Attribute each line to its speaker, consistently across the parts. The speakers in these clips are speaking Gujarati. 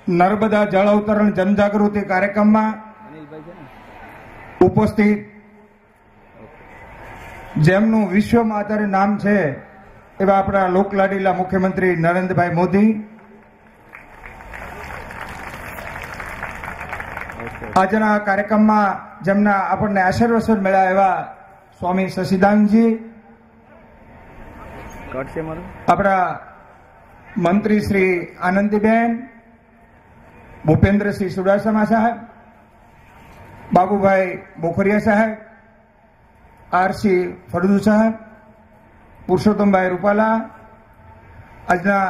Speaker 1: નર્મદા જળ અવતરણ જનજાગૃતિ કાર્યક્રમમાં ઉપસ્થિત જેમનું વિશ્વમાં આધારે નામ છે એવા આપણા લોકલાડીલા મુખ્યમંત્રી નરેન્દ્રભાઈ મોદી, આજના કાર્યક્રમમાં જેમના આપણને આશીર્વાદ મળ્યા એવા સ્વામી શશિદાનજી, આપણા મંત્રી શ્રી આનંદીબેન, ભૂપેન્દ્રસિંહ ચુડાસમા સાહેબ, બાબુભાઈ બોખરિયા સાહેબ, આરસી ફળદુ સાહેબ, પુરુષોત્તમભાઈ રૂપાલા, આજના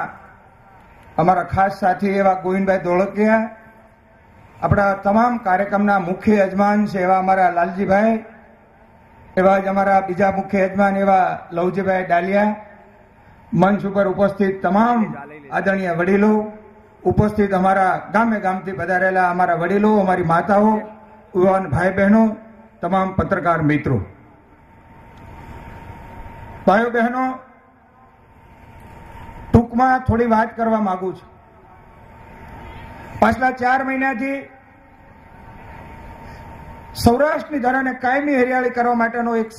Speaker 1: અમારા ખાસ સાથી એવા ગોવિંદભાઈ ધોળકિયા, આપણા તમામ કાર્યક્રમના મુખ્ય યજમાન છે એવા અમારા લાલજીભાઈ, એવા જ અમારા બીજા મુખ્ય યજમાન એવા લવજીભાઈ ડાલિયા, મંચ ઉપર ઉપસ્થિત તમામ આદરણીય વડીલો, ઉપસ્થિત અમારા ગામે ગામથી પધારેલા અમારા વડીલો, અમારી માતાઓ, યુવાન ભાઈ બહેનો, તમામ પત્રકાર મિત્રો, ભાઈઓ બહેનો, ટૂંકમાં થોડી વાત કરવા માંગુ છું. પાછલા 4 મહિનાથી સૌરાષ્ટ્રની ધરાને કાયમી હરિયાળી કરવા માટેનો એક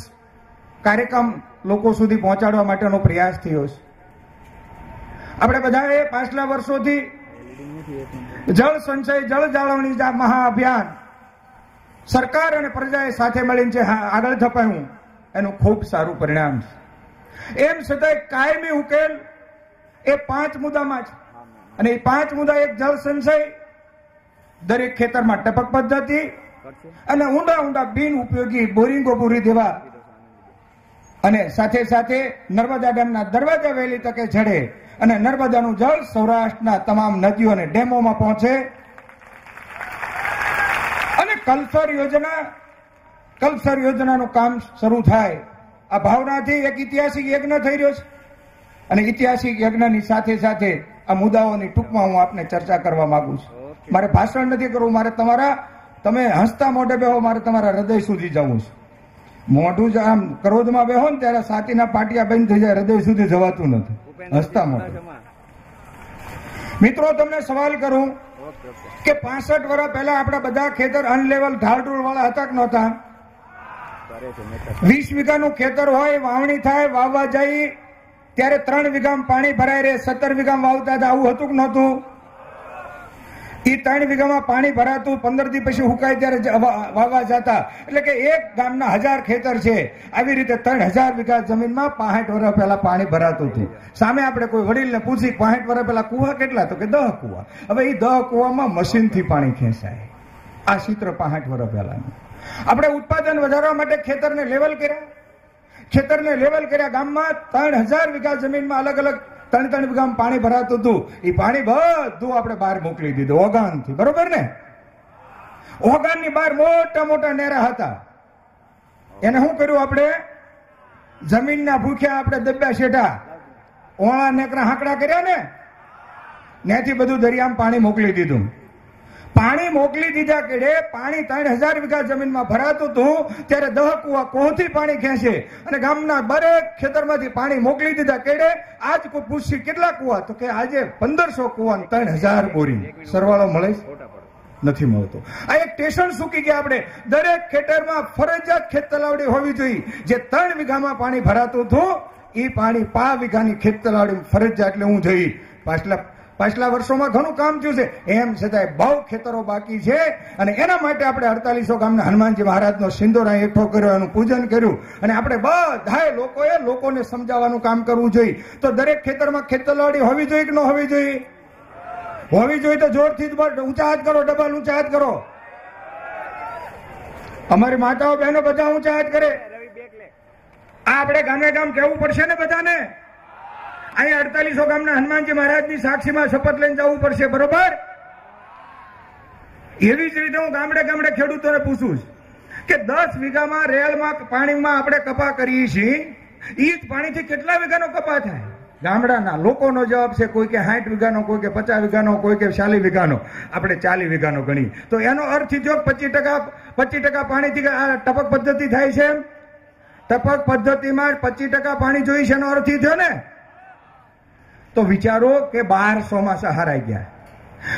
Speaker 1: કાર્યક્રમ લોકો સુધી પહોંચાડવા માટેનો પ્રયાસ થયો છે. આપણે બધાએ પાછલા વર્ષોથી જળ સંચય જળ જાળવણી મહાઅભિયાન સરકાર અને પ્રજાએ સાથે મળીને જે આગળ ધપાયું એનું ખૂબ સારું પરિણામ છે. એમ છતાંય કાયમી ઉકેલ એ 5 મુદ્દામાં છે અને એ 5 મુદ્દા એક જળ સંચય, દરેક ખેતરમાં ટપક પદ્ધતિ અને ઊંડા ઊંડા બિન ઉપયોગી બોરિંગો પૂરી દેવા અને સાથે સાથે નર્મદા ડેમના દરવાજા વહેલી તકે ચડે અને નર્મદાનું જળ સૌરાષ્ટ્રના તમામ નદીઓ અને ડેમોમાં પહોંચે અને કલ્સર યોજનાનું કામ શરૂ થાય. આ ભાવનાથી એક ઐતિહાસિક યજ્ઞ થઈ રહ્યો છે અને ઐતિહાસિક યજ્ઞની સાથે સાથે આ મુદ્દાઓની ટૂંકમાં હું આપને ચર્ચા કરવા માંગુ છું. મારે ભાષણ નથી કરવું, મારે તમે હસતા મોઢે બેહો, મારે તમારા હૃદય સુધી જવું છે. મોઢું જ આમ ક્રોધમાં બેહો ને ત્યારે છાતીના પાટિયા બંધ થઈ જાય, હૃદય સુધી જવાતું નથી હસતા મોઢે. મિત્રો, તમને સવાલ કરું કે 65 વર્ષ પહેલા આપણા બધા ખેતર અનલેવલ ઢાળઢૂળ વાળા હતા કે નહોતા? 20 વીઘાનું ખેતર હોય, વાવણી થાય, વાવવા જાય ત્યારે 3 વીઘામાં પાણી ભરાય રહે, 17 વીઘામાં વાવતા હતા, આવું હતું કે નહોતું? એ 3 વીઘામાં પાણી ભરાતું, 15 દી પછી હુકાય ત્યારે વાવવા જતા. એટલે કે એક ગામના 1000 ખેતર છે. આવી રીતે 3000 વીઘા જમીનમાં 65 વર્ષ પહેલા પાણી ભરાતું હતું. સામે આપણે કોઈ વડીલને પૂછી 65 વર્ષ પહેલા કુવા કેટલા? તો કે 10 કુવા. હવે એ 10 કુવામાં મશીનથી પાણી ખેંચાય. આ ચિત્ર 65 વર્ષ પહેલાનું. આપણે ઉત્પાદન વધારવા માટે ખેતરને લેવલ કર્યા. ગામમાં 3000 વીઘા જમીનમાં અલગ અલગ 3 વીઘામાં પાણી ભરાતું હતું. એ પાણી બધું આપણે બહાર મોકલી દીધું ઓગાનથી, બરોબર ને? ઓગાનની બહાર મોટા મોટા નેરા હતા. એને શું કર્યું? આપણે જમીનના ભૂખ્યા આપણે દબ્યા શેઠા ઓળા નેકરા હાંકડા કર્યા ને, ત્યાંથી બધું દરિયામાં પાણી મોકલી દીધું. પાણી મોકલી દીધા કેડે પાણી 3000 વીઘા જમીનમાં ભરાતું હતું ત્યારે 10 કુવા કોહથી પાણી ખેંચે અને ગામના દરેક ખેતરમાંથી પાણી મોકલી દીધા કેડે આજ કોઈ પૂછશે કેટલા કુવા? તો કે આજે 1500 કુવા 3000 બોરિંગ. સરવાળો મળે નથી મળતો. આ એક સ્ટેશન સૂકી ગયા. આપણે દરેક ખેતરમાં ફરજિયાત ખેત તલાવડી હોવી જોઈએ. જે 3 વીઘામાં પાણી ભરાતું હતું એ પાણી 5 વીઘાની ખેત તલાવડી ફરજિયાત એટલે હું જઈ. પાછલા વર્ષોમાં ઘણું કામ થયું છે, એમ છતાંય બહુ ખેતરો બાકી છે અને એના માટે આપણે 4800 ગામના હનુમાનજી મહારાજનો સિંદોરા એકઠો કર્યો, એનું પૂજન કર્યું અને આપણે બધાએ લોકોને સમજાવવાનું કામ કરવું જોઈએ. તો દરેક ખેતરમાં ખેત તલાવડી હોવી જોઈએ કે ન હોવી જોઈએ? હોવી જોઈએ. તો જોરથી ઊંચા હાથ કરો, ડબલ ઊંચા હાથ કરો. અમારી માતાઓ બહેનો બધા ઊંચા હાથ કરે. આ આપણે ગામે ગામ કહેવું પડશે ને બધાને. અહીંયા 4800 ગામના હનુમાનજી મહારાજની સાક્ષીમાં શપથ લઈને જવું પડશે, બરોબર? એવી જ રીતે હું ગામડે ખેડૂતોને પૂછું કે 10 વીઘામાં રેલમાં પાણીમાં આપણે કપા કરીએ છીએ, એ જ પાણીથી કેટલા વીઘાનો કપા થાય? ગામડાના લોકોનો જવાબ છે કોઈ કે 60 વીઘાનો, કોઈ કે 50 વીઘાનો, કોઈ કે 40 વીઘાનો. આપણે 40 વીઘાનો ગણી તો એનો અર્થ જો 25% પાણીથી ટપક પદ્ધતિ થાય છે. ટપક પદ્ધતિમાં 25% પાણી જોઈએ છે એનો અર્થ થયો ને. તો વિચારો કે 12 ચોમાસા હરાઈ ગયા.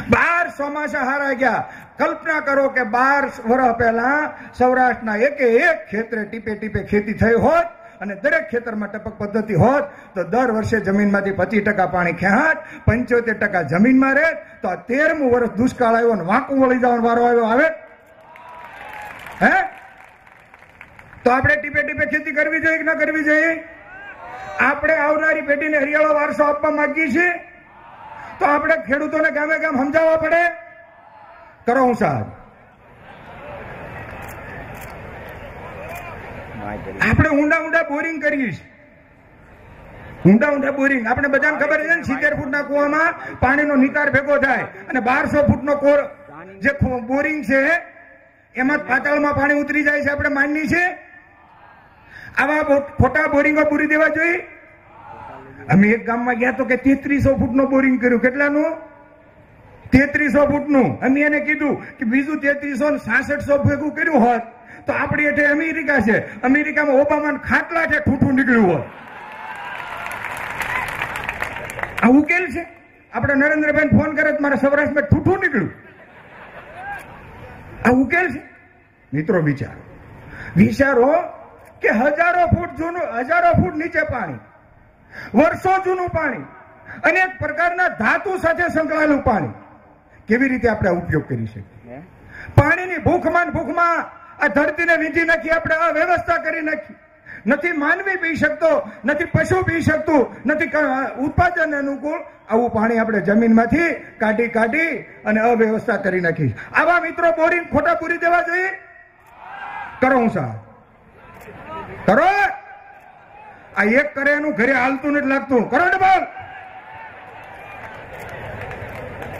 Speaker 1: 12 ચોમાસા હારા ગયા. કલ્પના કરો કે 12 વર્ષ પહેલા સૌરાષ્ટ્રના એકે એક ખેતરે ટીપે ટીપે ખેતી થઈ હોત અને દરેક ખેતરમાં ટપક પદ્ધતિ હોત તો દર વર્ષે જમીનમાંથી 25% પાણી ખેંચાત, 75% જમીનમાં રહે. તો આ 13મું વર્ષ દુષ્કાળ આવ્યો ને વાંકું વળી જવાનો વારો આવ્યો. આવે હે તો આપણે ટીપે ટીપે ખેતી કરવી જોઈએ કે ના કરવી જોઈએ? આપણે આવનારી પેઢીને હરિયાળો વારસો આપવા માંગીએ છીએ તો આપણે ખેડૂતોને ગામે ગામ સમજાવવા પડે. કરો હું સાહેબ, આપણે ઊંડા ઊંડા બોરિંગ કરીએ છીએ. ઊંડા ઊંડા બોરિંગ આપણે બધાને ખબર છે ને 70 ફૂટના કુવામાં પાણીનો નિતાર ભેગો થાય અને 1200 ફૂટનો જે બોરિંગ છે એમાં પાતાળમાં પાણી ઉતરી જાય છે. આપણે માનીએ છીએ આવા ખોટા બોરિંગો પૂરી દેવા જોઈએ. અમે એક ગામમાં ગયા તો કે 3300 ફૂટનો બોરિંગ કર્યું. કેટલાનું? 3300 ફૂટનું. અમે એને કીધું કે બીજું 3366 ભેગું કર્યું હોત તો આપણી એટલે અમેરિકા છે. અમેરિકામાં ઓબામા ખાટલા છે ઠૂઠું નીકળ્યું હોત. આ ઉકેલ છે? આપણે નરેન્દ્રભાઈ ફોન કરે મારા સૌરાષ્ટ્રમાં ઠૂઠું નીકળ્યું. આ ઉકેલ છે? મિત્રો વિચારો કે હજારો ફૂટ નીચે પાણી, વર્ષો જૂનું પાણી, અનેક પ્રકારના ધાતુ સાથે સંકળાયેલું પાણી કેવી રીતે આપણે ઉપયોગ કરી શકીએ? પાણીની ભૂખમાં આ ધરતીને વીંધી નાખી, આપણે આ વ્યવસ્થા કરી નાખી. નથી માનવી પી શકતો, નથી પશુ પી શકતું, નથી ઉત્પાદન અનુકૂળ આવું પાણી આપણે જમીનમાંથી કાઢી અને અવ્યવસ્થા કરી નાખી. આવા મિત્રો બોરિંગ ખોટા પૂરી દેવા જોઈએ. કરો હું સાહેબ, કરો. આ એક કરે એનું ઘરે હાલતું નથી લાગતું. કરો ને બોલ.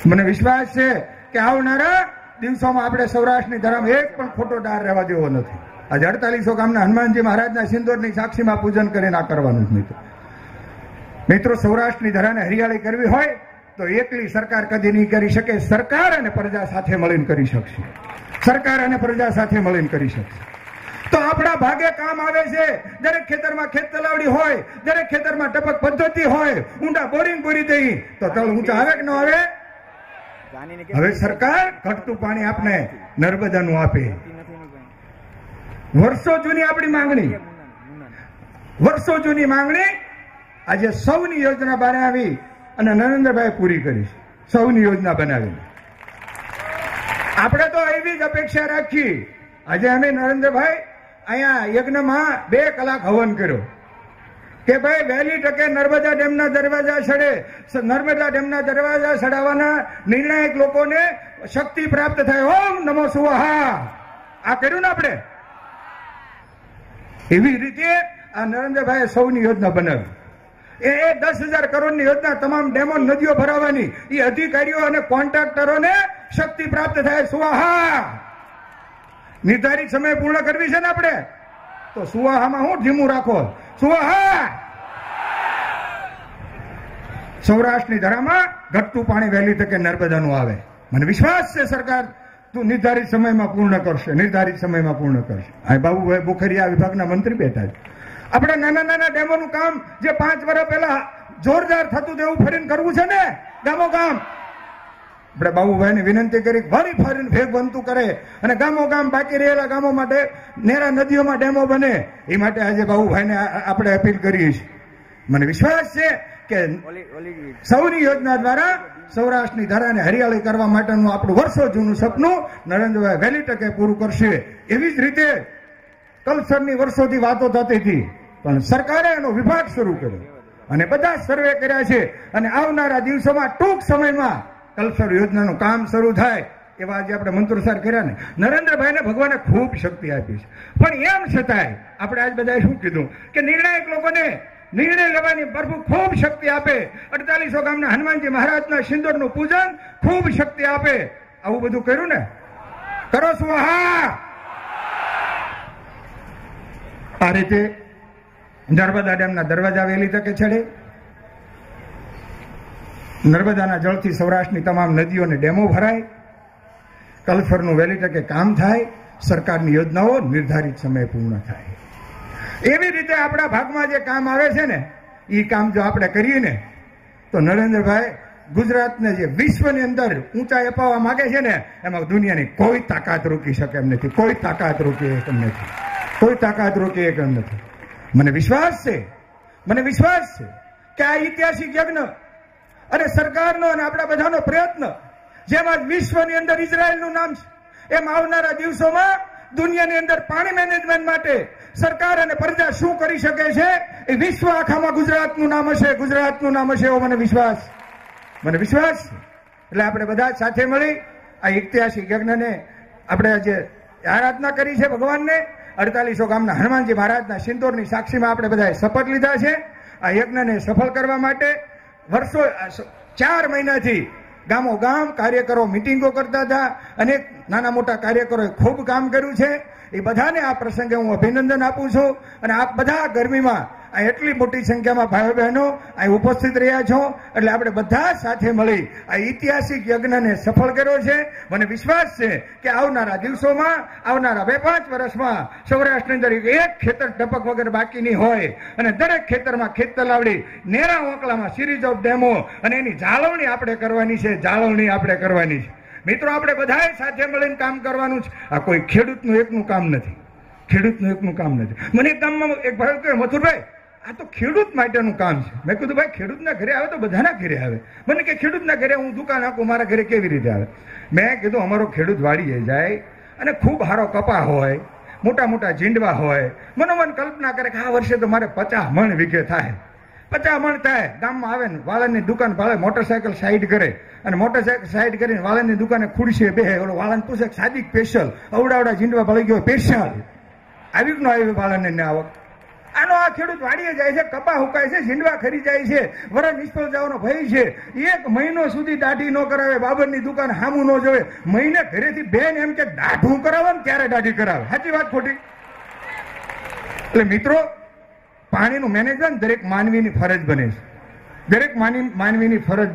Speaker 1: મને વિશ્વાસ છે કે આવનારા દિવસોમાં આપણે સૌરાષ્ટ્રની ધરામાં એક પણ ખોટો ડાર રહેવા દેવો નથી. આજે 4800 ગામના હનુમાનજી મહારાજના સિંદૂરની સાક્ષીમાં પૂજન કરીને આ કરવાનું જ. મિત્રો સૌરાષ્ટ્રની ધરાને હરિયાળી કરવી હોય તો એકલી સરકાર કદી નહીં કરી શકે. સરકાર અને પ્રજા સાથે મળીને કરી શકશે. સરકાર અને પ્રજા સાથે મળીને કરી શકશે. તો આપણા ભાગે કામ આવે છે. દરેક ખેતરમાં ખેત તલાવડી હોય, દરેક ખેતરમાં ટપક પદ્ધતિ હોય, ઊંડા બોરિંગ પૂરી દઈ તો તળ ઊંચા આવે કે ન આવે? હવે સરકાર ઘટતું પાણી આપને નર્મદાનું આપે. વર્ષો જૂની આપણી માંગણી આજે સૌની યોજના બનાવી અને નરેન્દ્રભાઈ પૂરી કરી. સૌની યોજના બનાવી. આપણે તો એવી જ અપેક્ષા રાખી. આજે અમે નરેન્દ્રભાઈ અહીંયા યજ્ઞમાં 2 કલાક હવન કર્યો કે ભાઈ વહેલી તકે નર્મદા ડેમના દરવાજા સડાવવાના નિર્ણાયક લોકોને શક્તિ પ્રાપ્ત થાય. ઓમ નમો સ્વાહા. આ કર્યું ને આપણે. એવી રીતે આ નરેન્દ્રભાઈએ સૌની યોજના બનાવી. એ 10,000 કરોડની યોજના તમામ ડેમો નદીઓ ભરાવાની. એ અધિકારીઓ અને કોન્ટ્રાક્ટરોને શક્તિ પ્રાપ્ત થાય. સ્વાહા. નિર્ધારિત સમય પૂર્ણ કરવી છે ને આપણે તો સુવાહામાં હું ધીમું રાખો. સુવાહા. સૌરાષ્ટ્રની ધરામાં ઘટતું પાણી વહેલી તકે નર્મદાનું આવે. મને વિશ્વાસ છે સરકાર તું નિર્ધારિત સમયમાં પૂર્ણ કરશે. આ બાબુભાઈ બોખરિયા વિભાગના મંત્રી બેઠા છે. આપણે નાના ડેમોનું કામ જે 5 વર્ષ પહેલા જોરદાર થતું એવું ફરીને કરવું છે ને ગામો ગામ. આપણે બાબુભાઈને વિનંતી કરી ફરી ફરીને ભેગ બનતું કરે અને ગામો ગામ બાકી રહેલા ગામો માટે નેરા નદીઓમાં ડેમો બને. એ માટે આજે બાબુભાઈને આપણે અપીલ કરીએ છીએ. મને વિશ્વાસ છે કે સૌની યોજના દ્વારા સૌરાષ્ટ્રની ધરાને હરિયાળી કરવા માટેનું આપણું વર્ષો જૂનું સપનું નરેન્દ્રભાઈ વહેલી તકે પૂરું કરશે. એવી જ રીતે કલ્ચરની વર્ષોથી વાતો થતી હતી પણ સરકારે એનો વિભાગ શરૂ કર્યો અને બધા સર્વે કર્યા છે અને આવનારા દિવસોમાં ટૂંક સમયમાં કલ્ચર યોજનાનું કામ શરૂ થાય એવા આજે આપણે મંત્રોચ્ચાર કર્યા ને. નરેન્દ્રભાઈને ભગવાને ખૂબ શક્તિ આપી છે પણ એમ છતાંય આપણે આજ બધા શું કીધું કે નિર્ણાયક લોકોને નિર્ણય લેવાની પ્રભુ ખૂબ શક્તિ આપે. 4800 ગામના હનુમાનજી મહારાજના સિંદૂરનું પૂજન ખૂબ શક્તિ આપે. આવું બધું કર્યું ને. કરો સ્વાહા. આ રીતે નર્મદા ડેમના દરવાજા વહેલી તકે ચડે. નર્મદાના જળથી સૌરાષ્ટ્રની તમામ નદીઓ અને ડેમો ભરાય. કલ્ચરનું વહેલી તકે કામ થાય. સરકારની યોજનાઓ નિર્ધારિત સમયે પૂર્ણ થાય. એવી રીતે આપણા ભાગમાં જે કામ આવે છે ને એ કામ જો આપણે કરીએ ને તો નરેન્દ્રભાઈ ગુજરાતને જે વિશ્વની અંદર ઊંચાઈ અપાવવા માંગે છે ને, એમાં દુનિયાની કોઈ તાકાત રોકી શકે એમ નથી. કોઈ તાકાત રોકી એમ નથી. કોઈ તાકાત રોકી એમ નથી. મને વિશ્વાસ છે કે આ ઐતિહાસિક યજ્ઞ અને સરકારનો અને આપણા બધાનો પ્રયત્ન, જેમાં વિશ્વની અંદર ઇઝરાયલનું નામ છે, એમ આવનારા દિવસોમાં દુનિયાની અંદર પાણી મેનેજમેન્ટ માટે સરકાર અને પ્રજા શું કરી શકે છે એ વિશ્વ આખામાં ગુજરાતનું નામ હશે. ગુજરાતનું નામ હશે એવો મને વિશ્વાસ છે. એટલે આપણે બધા સાથે મળી આ ઐતિહાસિક યજ્ઞને આપણે આજે આરાધના કરી છે ભગવાનને. 48 ગામના હનુમાનજી મહારાજના સિંદૂરની સાક્ષીમાં આપણે બધાએ શપથ લીધા છે આ યજ્ઞને સફળ કરવા માટે. વર્ષો 4 મહિનાથી ગામો ગામ કાર્યકરો મિટિંગો કરતા હતા. અનેક નાના મોટા કાર્યકરોએ ખૂબ કામ કર્યું છે. એ બધાને આ પ્રસંગે હું અભિનંદન આપું છું. અને આપ બધા ગરમીમાં આ એટલી મોટી સંખ્યામાં ભાઈઓ બહેનો અહીં ઉપસ્થિત રહ્યા છો, એટલે આપણે બધા સાથે મળી આ ઐતિહાસિક યજ્ઞને સફળ કર્યો છે. મને વિશ્વાસ છે કે આવનારા દિવસોમાં, આવનારા 2-5 વર્ષમાં સૌરાષ્ટ્રની અંદર એક ખેતર ટપક વગર બાકી નહીં હોય અને દરેક ખેતરમાં ખેત તલાવડી, નેરા ઓંકલામાં સિરીઝ ઓફ ડેમો અને એની જાળવણી આપણે કરવાની છે. મિત્રો, આપણે બધાએ સાથે મળીને કામ કરવાનું છે. આ કોઈ ખેડૂતનું એકનું કામ નથી. મને એક ગામમાં એક ભાઈ કહે, મથુરભાઈ આ તો ખેડૂત માટેનું કામ છે. મેં કીધું ભાઈ, ખેડૂતના ઘરે આવે તો બધાના ઘરે આવે. મને કે ખેડૂતના ઘરે હું દુકાન આપું, મારા ઘરે કેવી રીતે આવે? મેં કીધું અમારો ખેડૂત વાડીએ જાય અને ખૂબ સારો કપા હોય, મોટા મોટા ઝીંડવા હોય, મનોમન કલ્પના કરે કે આ વર્ષે તો મારે 50 મણ વીઘે થાય. 50 મણ થાય. ગામમાં આવે ને વાળંદની દુકાન ભાળે, મોટરસાયકલ સાઈડ કરે અને મોટરસાયકલ સાઈડ કરીને વાળંદની દુકાને ખુરશીએ બેહે. ઓલો વાળંદ પૂછે સાદી સ્પેશિયલ અવડાવડા ઝીંડવા ભળી ગયો સ્પેશિયલ આવી ન આવી વાળંદને ને આવક. આનો આ ખેડૂત વાડીએ જાય છે, કપા હુકાય છે, ઝીંડવા ખરી જાય છે, વરસ નિષ્ફળ જવાનો ભય છે. 1 મહિનો સુધી દાઢી ન કરાવે, બાબરની દુકાન હામું ન જોવે. મહિને ઘરેથી બેન એમ કે દાઢું કરાવે ને ત્યારે દાઢી કરાવે. સાચી વાત ખોટી? એટલે મિત્રો, પાણીનું મેનેજમેન્ટ દરેક માનવીની ફરજ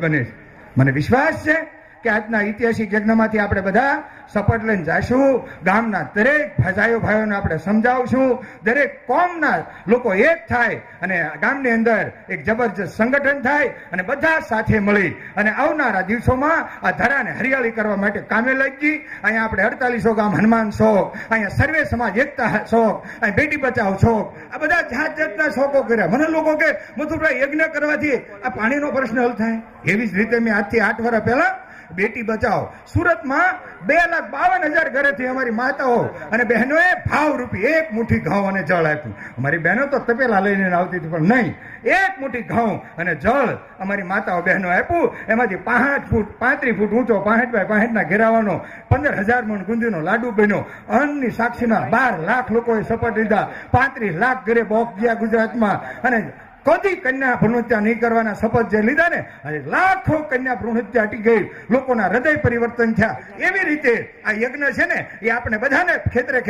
Speaker 1: બને છે. મને વિશ્વાસ છે કે આજના ઐતિહાસિક યજ્ઞમાંથી આપણે બધા શપથ લઈને જઈશું. ગામના દરેક ભાઈઓને આપણે સમજાવશું. દરેક કોમના લોકો એક થાય અને ગામની અંદર એક જબરજસ્ત સંગઠન થાય અને બધા સાથે મળી અને આવનારા દિવસોમાં આ ધરાને હરિયાળી કરવા માટે કામે લાગી. અહીંયા આપણે 48 ગામ હનુમાન શોખ, અહીંયા સર્વે સમાજ એકતા શોખ, અહીં બેટી બચાવ શોખ, આ બધા જાતના શોખો કર્યા. મને લોકો કે મથુરભાઈ, યજ્ઞ કરવાથી આ પાણીનો પ્રશ્ન હલ થાય? એવી જ રીતે મેં આજથી 8 વર્ષ પહેલા બેટી બચાવ સુરતમાં 2,52,000 ઘરેથી અમારી માતાઓ અને બહેનોએ ભાવરૂપી 1 મુઠ્ઠી ઘઉં અને જળ આપ્યું. અમારી બહેનો તો તપેલા લઈને આવતી હતી, પણ નહીં, 1 મુઠ્ઠી ઘઉં અને જળ અમારી માતાઓ બહેનો આપ્યું. એમાંથી 35 ફૂટ ઊંચો 65 બાય 65 ઘેરાવાનો 15,000 મણ ગુંદીનો લાડુ બન્યો. અન્નની સાક્ષીમાં 12 લાખ લોકોએ શપથ લીધા. 35 લાખ ઘરે બોક્સ ગયા ગુજરાતમાં. અને કદી કન્યા ભ્રૂણહત્યા નહીં કરવાના શપથ જે લીધા ને, આજે લાખો કન્યા ભ્રૂણહત્યા અટકી ગઈ. લોકોના હૃદય પરિવર્તન થયા. એવી રીતે આ યજ્ઞ છે ને, એ આપણે બધાને ખેતરે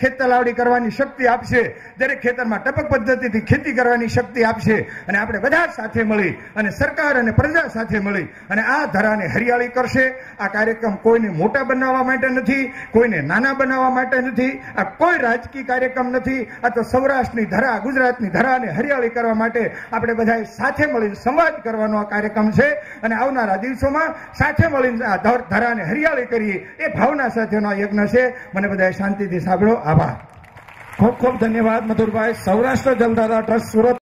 Speaker 1: ખેત તલાવડી કરવાની શક્તિ આપશે. દરેક ખેતરમાં ટપક પદ્ધતિથી ખેતી કરવાની શક્તિ આપશે. અને આપણે બધા સાથે મળી અને સરકાર અને પ્રજા સાથે મળી અને આ ધરાને હરિયાળી કરશે. આ કાર્યક્રમ કોઈને મોટા બનાવવા માટે નથી, કોઈને નાના બનાવવા માટે નથી. આ કોઈ રાજકીય કાર્યક્રમ નથી. આ તો સૌરાષ્ટ્રની ધરા, ગુજરાતની ધરાને હરિયાળી કરવા માટે આપણે બધા સાથે મળીને સંવાદ કરવાનો આ કાર્યક્રમ છે. અને આવનારા દિવસોમાં સાથે મળીને આ ધરાને હરિયાળી કરીએ એ ભાવના સાથેનો આ યજ્ઞ છે. મને બધાએ શાંતિથી સાંભળો. આભાર.
Speaker 2: ખૂબ ખૂબ ધન્યવાદ મથુરભાઈ. સૌરાષ્ટ્ર જલધારા ટ્રસ્ટ સુરત